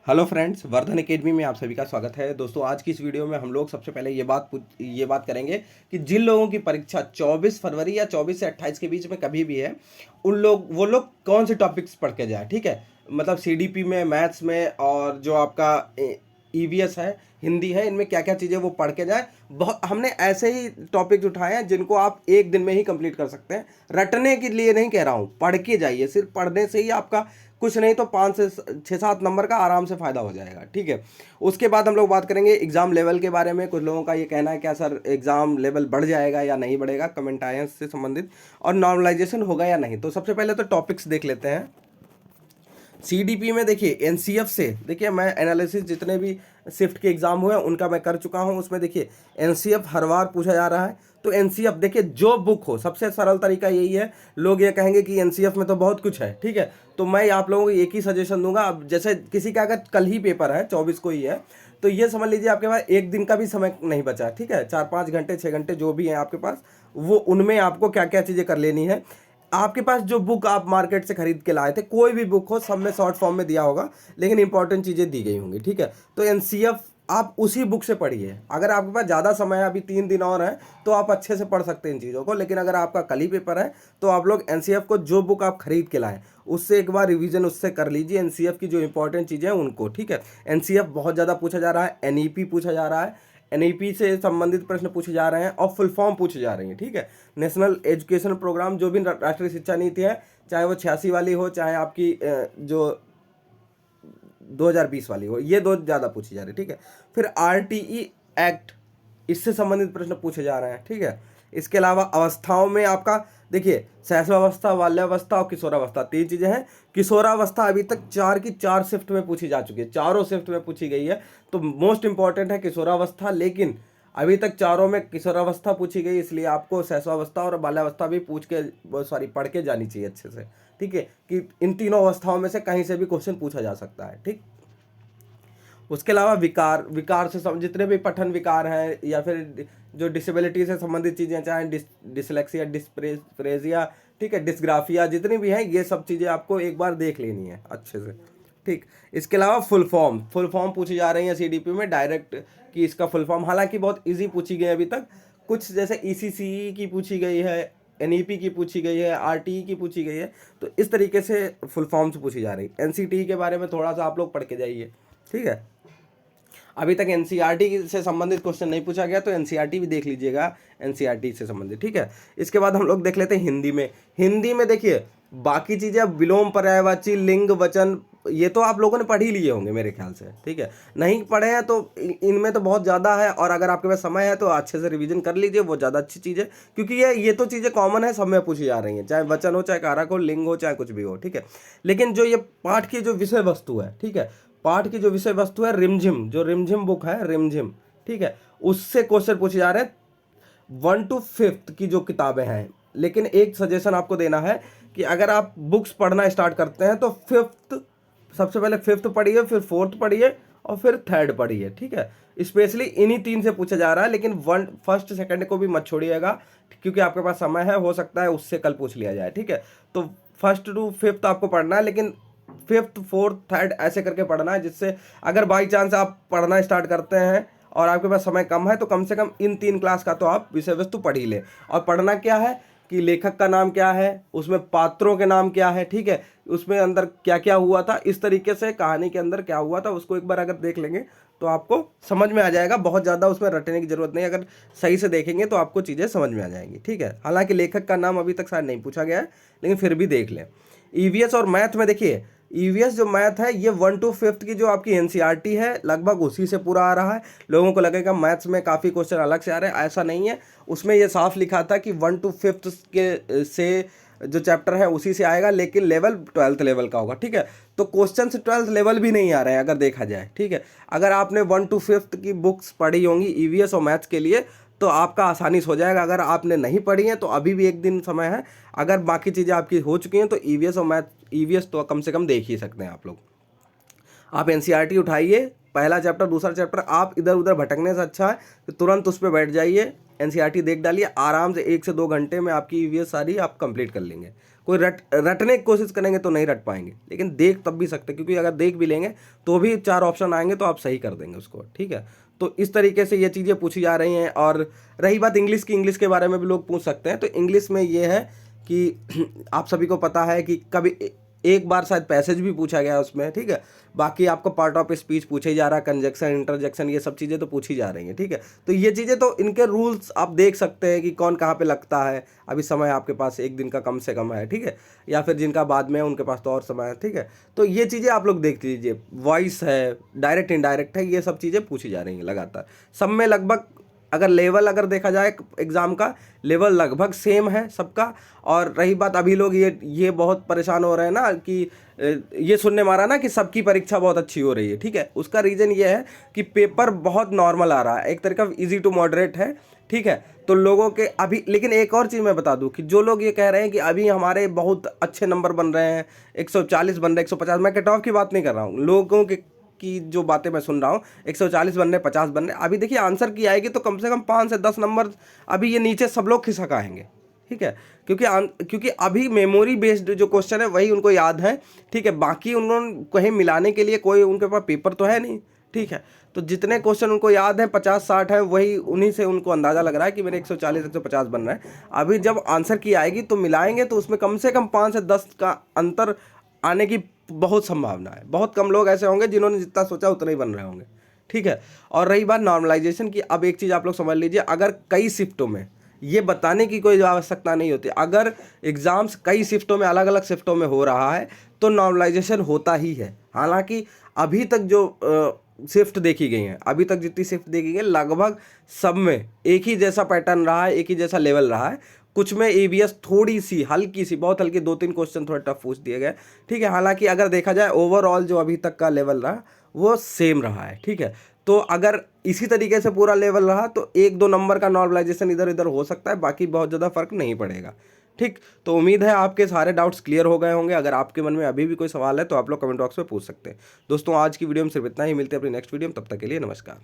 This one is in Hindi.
हेलो फ्रेंड्स, वर्धन एकेडमी में आप सभी का स्वागत है। दोस्तों, आज की इस वीडियो में हम लोग सबसे पहले ये बात करेंगे कि जिन लोगों की परीक्षा 24 फरवरी या 24 से 28 के बीच में कभी भी है, वो लोग कौन से टॉपिक्स पढ़ के जाए। ठीक है, मतलब सीडीपी में, मैथ्स में और जो आपका ईवीएस है, हिंदी है, इनमें क्या क्या चीज़ें वो पढ़ के जाए। बहुत हमने ऐसे ही टॉपिक्स उठाए हैं जिनको आप एक दिन में ही कंप्लीट कर सकते हैं। रटने के लिए नहीं कह रहा हूँ, पढ़ के जाइए। सिर्फ पढ़ने से ही आपका कुछ नहीं तो 5 से 6-7 नंबर का आराम से फ़ायदा हो जाएगा। ठीक है, उसके बाद हम लोग बात करेंगे एग्ज़ाम लेवल के बारे में। कुछ लोगों का ये कहना है क्या सर एग्ज़ाम लेवल बढ़ जाएगा या नहीं बढ़ेगा, कमेंट आए हैं इससे संबंधित, और नॉर्मलाइजेशन होगा या नहीं। तो सबसे पहले तो टॉपिक्स देख लेते हैं। सीडीपी में देखिए, एनसीएफ से देखिए, मैं एनालिसिस जितने भी शिफ्ट के एग्जाम हुए हैं उनका मैं कर चुका हूं। उसमें देखिए एनसीएफ हर बार पूछा जा रहा है। तो एनसीएफ देखिए, जो बुक हो, सबसे सरल तरीका यही है। लोग ये कहेंगे कि एनसीएफ में तो बहुत कुछ है, ठीक है, तो मैं आप लोगों को एक ही सजेशन दूंगा। अब जैसे किसी का अगर कल ही पेपर है, 24 को ही है, तो ये समझ लीजिए आपके पास एक दिन का भी समय नहीं बचा है। ठीक है, 4-5 घंटे 6 घंटे जो भी हैं आपके पास, वो उनमें आपको क्या क्या चीज़ें कर लेनी है। आपके पास जो बुक आप मार्केट से खरीद के लाए थे, कोई भी बुक हो, सब में शॉर्ट फॉर्म में दिया होगा, लेकिन इंपॉर्टेंट चीज़ें दी गई होंगी। ठीक है, तो एनसीएफ आप उसी बुक से पढ़िए। अगर आपके पास ज़्यादा समय है, अभी 3 दिन और है, तो आप अच्छे से पढ़ सकते हैं इन चीज़ों को। लेकिन अगर आपका कल ही पेपर है, तो आप लोग एनसीएफ को, जो बुक आप खरीद के लाएं, उससे एक बार रिवीजन उससे कर लीजिए, एनसीएफ की जो इंपॉर्टेंट चीज़ें हैं उनको। ठीक है, एनसीएफ बहुत ज़्यादा पूछा जा रहा है, एनईपी पूछा जा रहा है, एनईपी से संबंधित प्रश्न पूछे जा रहे हैं और फुल फॉर्म पूछे जा रही हैं। ठीक है, नेशनल एजुकेशन प्रोग्राम, जो भी राष्ट्रीय शिक्षा नीति है, चाहे वो 86 वाली हो, चाहे आपकी जो 2020 वाली हो, ये दो ज़्यादा पूछी जा रही है। ठीक है, फिर आरटीई एक्ट, इससे संबंधित प्रश्न पूछे जा रहे हैं। ठीक है, इसके अलावा अवस्थाओं में आपका देखिए, शैशवावस्था, बाल्यावस्था और किशोरावस्था, 3 चीज़ें हैं। किशोरावस्था अभी तक 4 की 4 शिफ्ट में पूछी जा चुकी है, चारों शिफ्ट में पूछी गई है। तो मोस्ट इंपॉर्टेंट है किशोरावस्था, लेकिन अभी तक चारों में किशोरावस्था पूछी गई, इसलिए आपको शैशवावस्था और बाल्यावस्था भी पढ़ के जानी चाहिए अच्छे से। ठीक है, कि इन तीनों अवस्थाओं में से कहीं से भी क्वेश्चन पूछा जा सकता है। ठीक, उसके अलावा विकार, विकार से जितने भी पठन विकार हैं या फिर जो डिसेबिलिटी से संबंधित चीज़ें, चाहे डिसलेक्सिया, डिस्प्रेजिया, ठीक है, डिस्ग्राफिया, जितनी भी हैं, ये सब चीज़ें आपको एक बार देख लेनी है अच्छे से। ठीक, इसके अलावा फुल फॉर्म पूछी जा रही है सीडीपी में डायरेक्ट, कि इसका फुल फॉर्म हालांकि बहुत इजी पूछी गई है अभी तक। कुछ जैसे ईसीसीई की पूछी गई है, एनईपी की पूछी गई है, आरटीई की पूछी गई है। तो इस तरीके से फुल फॉर्म से पूछी जा रही है। एनसीटी के बारे में थोड़ा सा आप लोग पढ़ के जाइए। ठीक है, अभी तक एनसीईआरटी से संबंधित क्वेश्चन नहीं पूछा गया, तो एनसीईआरटी भी देख लीजिएगा, एनसीईआरटी से संबंधित। ठीक है, इसके बाद हम लोग देख लेते हैं हिंदी में। हिंदी में देखिए, बाकी चीज़ें विलोम, पर्यायवाची, लिंग, वचन, ये तो आप लोगों ने पढ़ ही लिए होंगे मेरे ख्याल से। ठीक है, नहीं पढ़े हैं तो इनमें तो बहुत ज़्यादा है, और अगर आपके पास समय है तो अच्छे से रिवीजन कर लीजिए, वो ज़्यादा अच्छी चीज़ है, क्योंकि ये तो चीज़ें कॉमन है, सब में पूछी जा रही हैं, चाहे वचन हो, चाहे कारक हो, लिंग हो, चाहे कुछ भी हो। ठीक है, लेकिन जो ये पाठ की जो विषय वस्तु है, ठीक है, पाठ की जो विषय वस्तु है, रिमझिम, जो रिमझिम बुक है, रिमझिम, ठीक है, उससे क्वेश्चन पूछे जा रहे हैं 1 to 5 की जो किताबें हैं। लेकिन एक सजेशन आपको देना है कि अगर आप बुक्स पढ़ना स्टार्ट करते हैं तो सबसे पहले 5th पढ़िए, फिर 4th पढ़िए, और फिर 3rd पढ़िए। ठीक है, स्पेशली इन्हीं 3 से पूछा जा रहा है, लेकिन 1st 2nd को भी मत छोड़िएगा, क्योंकि आपके पास समय है, हो सकता है उससे कल पूछ लिया जाए। ठीक है, तो 1st to 5th आपको पढ़ना है, लेकिन 5th 4th 3rd ऐसे करके पढ़ना है, जिससे अगर बाई चांस आप पढ़ना स्टार्ट करते हैं और आपके पास समय कम है, तो कम से कम इन 3 क्लास का तो आप विषय वस्तु पढ़ ही लें। और पढ़ना क्या है कि लेखक का नाम क्या है, उसमें पात्रों के नाम क्या है, ठीक है, उसमें अंदर क्या क्या हुआ था, इस तरीके से कहानी के अंदर क्या हुआ था, उसको एक बार अगर देख लेंगे तो आपको समझ में आ जाएगा। बहुत ज़्यादा उसमें रटने की ज़रूरत नहीं, अगर सही से देखेंगे तो आपको चीज़ें समझ में आ जाएंगी। ठीक है, हालांकि लेखक का नाम अभी तक शायद नहीं पूछा गया है, लेकिन फिर भी देख लें। ईवीएस और मैथ में देखिए, ईवीएस जो मैथ है, ये 1 to 5 की जो आपकी एनसीईआरटी है, लगभग उसी से पूरा आ रहा है। लोगों को लगेगा मैथ्स में काफ़ी क्वेश्चन अलग से आ रहे हैं, ऐसा नहीं है। उसमें ये साफ लिखा था कि 1 to 5 के से जो चैप्टर है उसी से आएगा, लेकिन लेवल 12th लेवल का होगा। ठीक है, तो क्वेश्चन से 12th लेवल भी नहीं आ रहे हैं अगर देखा जाए। ठीक है, अगर आपने 1 to 5 की बुक्स पढ़ी होंगी ईवीएस और मैथ्स के लिए, तो आपका आसानी से हो जाएगा। अगर आपने नहीं पढ़ी है तो अभी भी एक दिन समय है। अगर बाकी चीज़ें आपकी हो चुकी हैं तो ईवीएस और मैथ, ईवीएस तो कम से कम देख ही सकते हैं आप लोग। आप एनसीईआरटी उठाइए, पहला चैप्टर दूसरा चैप्टर आप इधर उधर भटकने से अच्छा है तो तुरंत उस पर बैठ जाइए, एनसीईआरटी देख डालिए, आराम से 1 से 2 घंटे में आपकी ईवीएस सारी आप कंप्लीट कर लेंगे। कोई रटने की कोशिश करेंगे तो नहीं रट पाएंगे, लेकिन देख तब भी सकते, क्योंकि अगर देख भी लेंगे तो भी 4 ऑप्शन आएंगे तो आप सही कर देंगे उसको, ठीक है। तो इस तरीके से ये चीज़ें पूछी जा रही हैं। और रही बात इंग्लिश की, इंग्लिश के बारे में भी लोग पूछ सकते हैं। तो इंग्लिश में ये है कि आप सभी को पता है कि कभी एक बार शायद पैसेज भी पूछा गया उसमें, ठीक है। बाकी आपको पार्ट ऑफ स्पीच पूछा ही जा रहा है, कंजक्शन, इंटरजेक्शन, ये सब चीज़ें तो पूछी जा रही हैं, ठीक है। तो ये चीज़ें तो इनके रूल्स आप देख सकते हैं कि कौन कहाँ पे लगता है। अभी समय आपके पास 1 दिन का कम से कम है, ठीक है, या फिर जिनका बाद में है उनके पास तो और समय है, ठीक है। तो ये चीज़ें आप लोग देख लीजिए, वॉइस है, डायरेक्ट इनडायरेक्ट है, ये सब चीज़ें पूछी जा रही हैं लगातार। सब में लगभग अगर लेवल अगर देखा जाए एग्ज़ाम का लेवल लगभग सेम है सबका। और रही बात, अभी लोग ये बहुत परेशान हो रहे हैं ना कि ये सुनने मारा ना कि सबकी परीक्षा बहुत अच्छी हो रही है, ठीक है। उसका रीज़न ये है कि पेपर बहुत नॉर्मल आ रहा है, एक तरीका इजी टू मॉडरेट है, ठीक है। तो लोगों के अभी, लेकिन एक और चीज़ मैं बता दूं कि जो लोग ये कह रहे हैं कि अभी हमारे बहुत अच्छे नंबर बन रहे हैं, 140 बन रहे हैं, 150, मैं कट ऑफ की बात नहीं कर रहा हूँ, लोगों के की जो बातें मैं सुन रहा हूँ, 140 बन रहे, 50 बन रहे। अभी देखिए आंसर की आएगी तो कम से कम 5 से 10 नंबर अभी ये नीचे सब लोग खिसक आएंगे, ठीक है। क्योंकि अभी मेमोरी बेस्ड जो क्वेश्चन है वही उनको याद है, ठीक है। बाकी उन्होंने कहीं मिलाने के लिए कोई उनके पास पेपर तो है नहीं, ठीक है। तो जितने क्वेश्चन उनको याद हैं 50-60 है, वही उन्हीं से उनको अंदाज़ा लग रहा है कि मेरे 140-150 बन रहा है। अभी जब आंसर की आएगी तो मिलाएंगे तो उसमें कम से कम 5 से 10 का अंतर आने की बहुत संभावना है। बहुत कम लोग ऐसे होंगे जिन्होंने जितना सोचा उतना ही बन रहे होंगे, ठीक है। और रही बात नॉर्मलाइजेशन की, अब एक चीज़ आप लोग समझ लीजिए, अगर कई शिफ्टों में, ये बताने की कोई आवश्यकता नहीं होती, अगर एग्ज़ाम्स कई शिफ्टों में, अलग अलग शिफ्टों में हो रहा है तो नॉर्मलाइजेशन होता ही है। हालांकि अभी तक जो शिफ्ट देखी गई हैं, अभी तक जितनी शिफ्ट देखी गई लगभग सब में एक ही जैसा पैटर्न रहा है, एक ही जैसा लेवल रहा है। कुछ में ईवीएस थोड़ी सी हल्की सी, बहुत हल्की 2-3 क्वेश्चन थोड़े टफ पूछ दिए गए, ठीक है। हालांकि अगर देखा जाए ओवरऑल जो अभी तक का लेवल रहा वो सेम रहा है, ठीक है। तो अगर इसी तरीके से पूरा लेवल रहा तो 1-2 नंबर का नॉर्मलाइजेशन इधर उधर हो सकता है, बाकी बहुत ज़्यादा फर्क नहीं पड़ेगा, ठीक। तो उम्मीद है आपके सारे डाउट्स क्लियर हो गए होंगे। अगर आपके मन में अभी भी कोई सवाल है तो आप लोग कमेंट बॉक्स में पूछ सकते हैं। दोस्तों आज की वीडियो में सिर्फ इतना ही, मिलते हैं अपनी नेक्स्ट वीडियो में, तब तक के लिए नमस्कार।